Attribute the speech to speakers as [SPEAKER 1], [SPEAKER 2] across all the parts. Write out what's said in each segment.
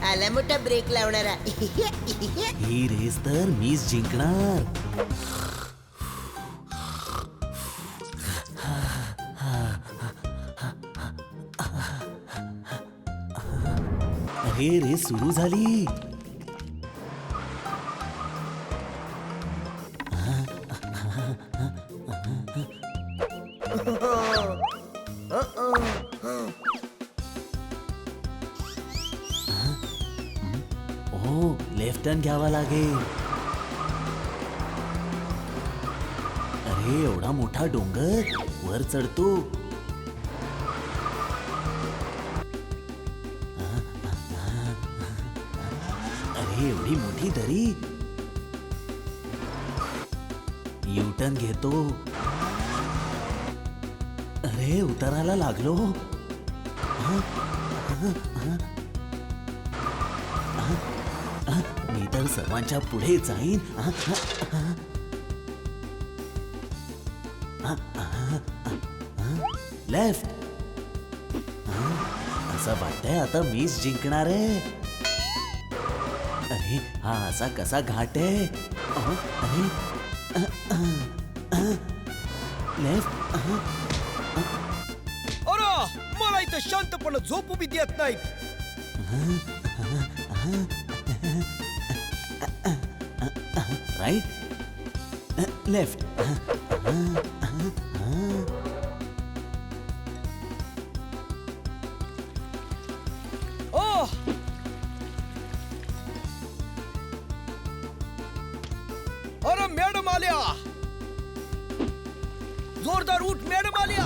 [SPEAKER 1] आला मोठा ब्रेक लावणारा.
[SPEAKER 2] ही रेस तर मीच जिंकणार. अरे रेस सुरू झाली. ओ लेफ्ट टर्न घ्यावा लागेल. अरे एवढा मोठा डोंगर वर चढतो. अरे एवढी मोठी दरी. यू टर्न घेतो. अरे उतरायला लागलो. मी तर सर्वांच्या पुढे जाईन. लेफ्ट. असं वाटतंय आता मीच जिंकणार आहे. अरे हा असा कसा घाट आहे. अरे लेफ्ट.
[SPEAKER 3] अरे मला इथं शांतपणे झोपू बी देत नाहीत.
[SPEAKER 2] Right left.
[SPEAKER 3] ओ अरे मॅडम आल्या. जोरदार उठ मॅडम आल्या.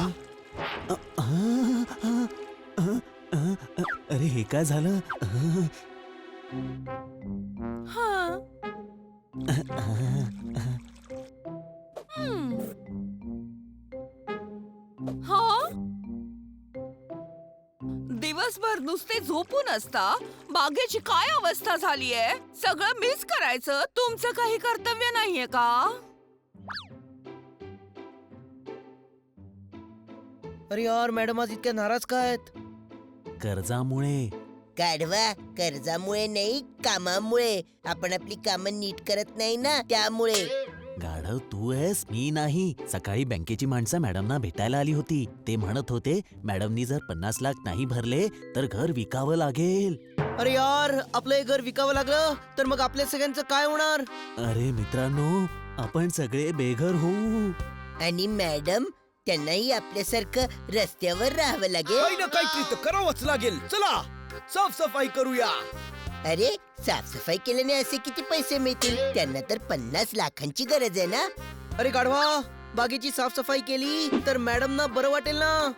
[SPEAKER 2] अरे हे काय झालं.
[SPEAKER 4] दिवसभर नुसते झोपून असता. बागेची काय अवस्था झालीये. सगळं मिस करायचं तुमचं काही कर्तव्य नाहीये का.
[SPEAKER 3] अरे यार मॅडम आज इतक्या नाराज काय आहेत.
[SPEAKER 2] कर्जामुळे.
[SPEAKER 1] गाढवा कर्जामुळे नाही कामामुळे. आपण आपली कामं नीट करत नाही ना त्यामुळे.
[SPEAKER 2] गाढव तू आहेस मी नाही. सकाळी बँकेची माणसं मॅडमना भेटायला आली होती. ते म्हणत होते मॅडमनी जर 50 लाख नाही भरले तर घर विकावं लागेल.
[SPEAKER 3] अरे यार आपलं हे घर विकावं लागलं तर मग आपल्या सगळ्यांचं काय होणार.
[SPEAKER 2] अरे मित्रांनो आपण सगळे बेघर होऊ.
[SPEAKER 1] आणि मॅडम त्यांनाही आपल्यासारखं रस्त्यावर राहावं लागेल.
[SPEAKER 3] काही ना काहीतरी तर करावंच लागेल. चला साफसफाई करूया.
[SPEAKER 1] अरे साफसफाई केल्याने असे किती पैसे मिळतील. त्यांना तर 50 लाखांची गरज आहे ना.
[SPEAKER 3] अरे गाढवा बागेची साफसफाई केली तर मॅडम ना बरं वाटेल ना.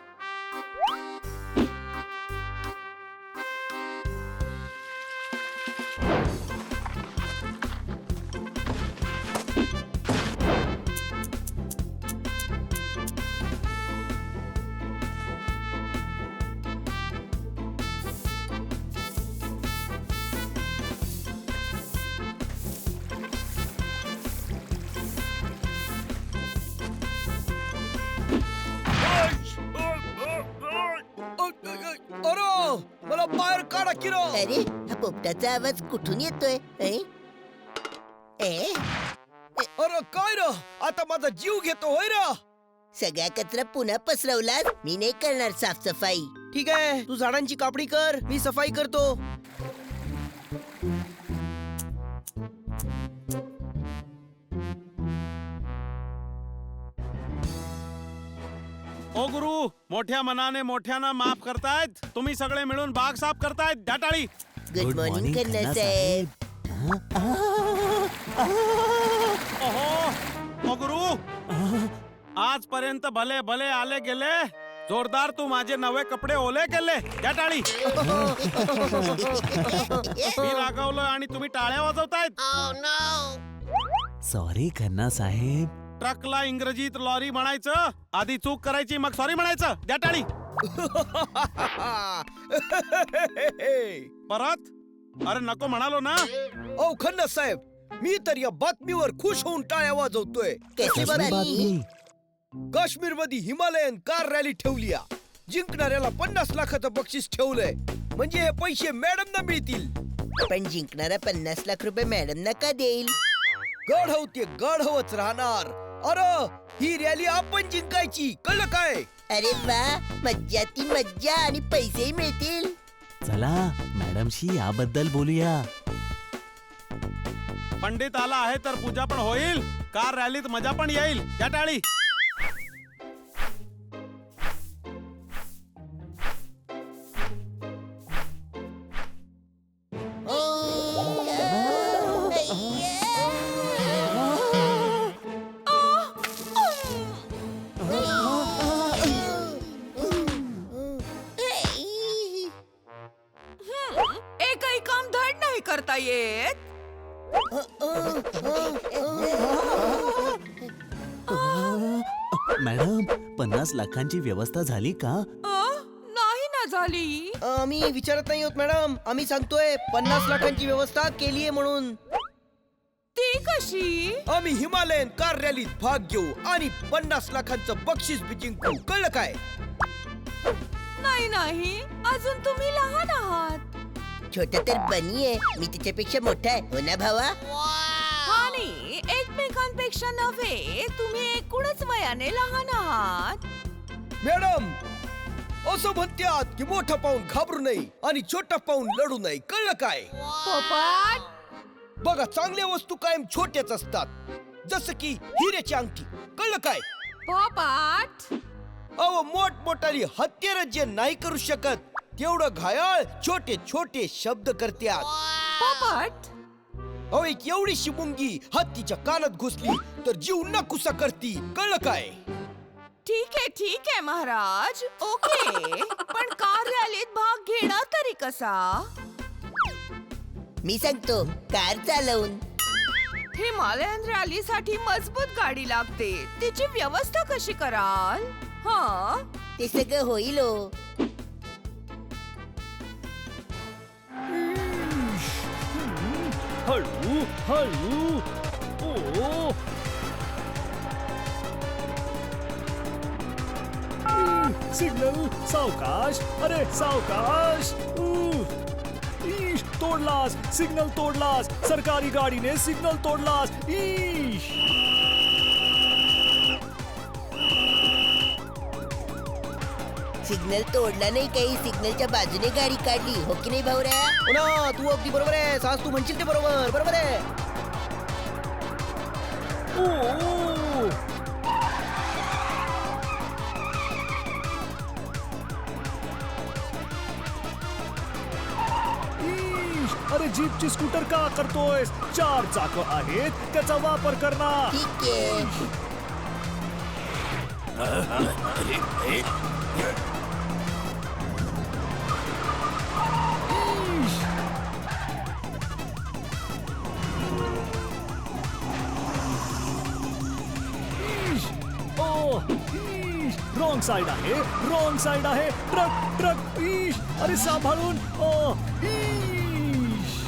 [SPEAKER 3] अरे मला बाहेर काढा किरो.
[SPEAKER 1] अरे हा पोपटाचा आवाज कुठून येतोय.
[SPEAKER 3] अरे काय र आता माझा जीव घेतो होय र.
[SPEAKER 1] सगळा कचरा पुन्हा पसरवलास. मी नाही करणार साफसफाई.
[SPEAKER 3] ठीक आहे तू झाडांची कापणी कर मी सफाई करतो.
[SPEAKER 5] ओ गुरु मोठ्या मनाने मोठ्याना माफ करतायत. तुम्ही सगळे मिळून बाग साफ करतायत. द्या टाळी.
[SPEAKER 1] गुड मॉर्निंग खन्ना साहेब.
[SPEAKER 5] ओहो ओ गुरु आजपर्यंत भले भले आले गेले. जोरदार तू माझे नवे कपडे ओले केले. द्या टाळी. मी रागवलोय आणि तुम्ही टाळ्या वाजवतायत.
[SPEAKER 2] सॉरी खन्ना साहेब.
[SPEAKER 5] ट्रकला इंग्रजीत लॉरी म्हणायचं. आधी चूक करायची मग सॉरी म्हणायचं. द्या टाळी. परत. अरे नको म्हणालो ना.
[SPEAKER 3] ओ खन्ना साहेब, मी तर या बातमीवर खुश होऊन टाळ्या वाजवतोय.
[SPEAKER 1] कशी
[SPEAKER 2] कसली
[SPEAKER 1] बातमी?
[SPEAKER 2] बातमी?
[SPEAKER 3] काश्मीर मध्ये हिमालयन कार रॅली ठेवली. जिंकणाऱ्याला 50 लाखाचं बक्षीस ठेवलंय. म्हणजे हे पैसे मॅडमना मिळतील.
[SPEAKER 1] पण जिंकणारा 50 लाख रुपये मॅडमना का देईल?
[SPEAKER 3] गाढव ते गाढवच राहणार. अरे ही रॅली आपण जिंकायची, कळलं काय?
[SPEAKER 1] अरे वा, मज्जा ती मज्जा आणि पैसेही मिळतील.
[SPEAKER 2] चला मॅडमशी याबद्दल बोलूया.
[SPEAKER 5] पंडित आला आहे तर पूजा पण होईल. कार रॅलीत मजा पण येईल. द्या टाळी.
[SPEAKER 4] एकही काम धड नाही करता येत.
[SPEAKER 2] मॅडम 50 लाखांची व्यवस्था झाली का?
[SPEAKER 4] नाही ना झाली.
[SPEAKER 3] आम्ही विचारत नाही होत मॅडम, आम्ही सांगतोय 50 लाखांची व्यवस्था केलीये म्हणून.
[SPEAKER 4] ती कशी?
[SPEAKER 3] आम्ही हिमालयन कार रॅलीत भाग घेऊ आणि 50 लाखांचं बक्षीस बी जिंकू, कळलं काय?
[SPEAKER 4] नाही नाही, अजून तुम्ही लहान आहात.
[SPEAKER 1] छोटा तर बनी आहे, मी तिच्यापेक्षा मोठा आहे. हो ना भावा?
[SPEAKER 4] आणि एकमेकांपेक्षा नव्हे, तुम्ही एकूणच वयाने लहान आहात.
[SPEAKER 3] मॅडम असं म्हणतात की मोठा पाहून घाबरू नये आणि छोटा पाहून लढू नये, कळलं काय?
[SPEAKER 4] पोपट,
[SPEAKER 3] बघा, चांगल्या वस्तू कायम छोट्याच असतात, जसं की हिऱ्याची अंगठी, कळलं काय?
[SPEAKER 4] पोपट.
[SPEAKER 3] अहो मोठमोठाली हत्यार जे नाही करू शकत तेवढं घायाळ छोटे छोटे शब्द करतात.
[SPEAKER 4] पोपट,
[SPEAKER 3] अहो एक एवढीशी मुंगी हत्तीच्या कानात घुसली तर जीव नकुसा करती, कळलं काय?
[SPEAKER 4] ठीक आहे महाराज, ओके. पण कार रॅलीत भाग घेणार तरी कसा?
[SPEAKER 1] मी सांगतो, कार चालवून.
[SPEAKER 4] हिमालयन रॅलीसाठी मजबूत गाडी लागते. तिची व्यवस्था कशी कराल? हा,
[SPEAKER 1] ते सगळं होईल हो.
[SPEAKER 6] हळू हळू. ओ सिग्नल सावकाश. अरे सावकाश. ईश, तोडलास सिग्नल, तोडलास. सरकारी गाडीने सिग्नल तोडलास. ईश.
[SPEAKER 1] सिग्नल तोडला नाही, काही सिग्नलच्या बाजूने गाडी काढली. हो की नाही भाऊरा?
[SPEAKER 3] हो ना, तू अगदी बरोबर आहे. आज तू म्हणशील ते बरोबर बरोबर आहे.
[SPEAKER 6] ओ ईश, अरे जीपची स्कूटर का करतोयस? 4 चाकं आहेत, त्याचा वापर करणार.
[SPEAKER 1] ठीक आहे.
[SPEAKER 6] रॉंग साइड आहे, रॉंग साइड आहे. Truck truck. ईश, अरे सांभाळून. ईश.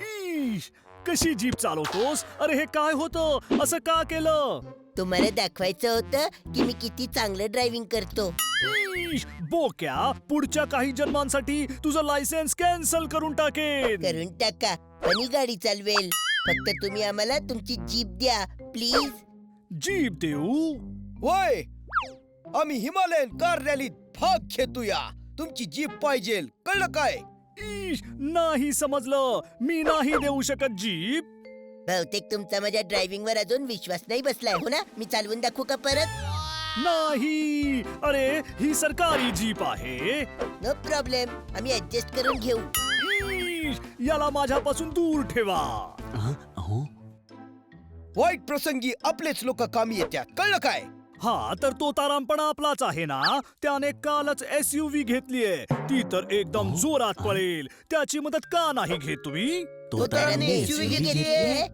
[SPEAKER 6] ईश, कशी जीप चालवतोस? अरे हे काय होतं? असं का केलं?
[SPEAKER 1] तुम्हाला दाखवायचं होतं की मी किती चांगलं ड्रायव्हिंग करतो.
[SPEAKER 6] ईश, बोक्या, पुढच्या काही जन्मांसाठी तुझं लायसेन्स कॅन्सल करून टाकेन.
[SPEAKER 1] करून टाका, पण ही गाडी चालवेल. फक्त तुम्ही आम्हाला तुमची जीप द्या प्लीज.
[SPEAKER 6] जीप देऊ?
[SPEAKER 3] होय, आम्ही हिमालयन कार रॅलीत भाग घेतोया. तुमची जीप पाहिजे, कळलं काय?
[SPEAKER 6] ईश, नाही समजलं. मी नाही देऊ शकत जीप.
[SPEAKER 1] बहुतेक तुमचा माझ्या ड्रायव्हिंग वर अजून विश्वास नाही बसलाय, हो ना? मी चालवून दाखवू का परत?
[SPEAKER 6] नाही. अरे ही सरकारी जीप आहे.
[SPEAKER 1] नो प्रॉब्लेम, आम्ही ऍडजस्ट करून घेऊ.
[SPEAKER 6] ईश, याला माझ्यापासून दूर ठेवा.
[SPEAKER 2] हो
[SPEAKER 3] वाईट प्रसंगी आपलेच लोक कामी येतात, कळलं काय?
[SPEAKER 6] हा तर तो तारामपणा आपलाच आहे ना. त्याने कालच SUV घेतलीये, ती तर एकदम जोरात पळेल. त्याची मदत का नाही घेत तुम्ही?
[SPEAKER 1] तो त्याने SUV घेतलीये?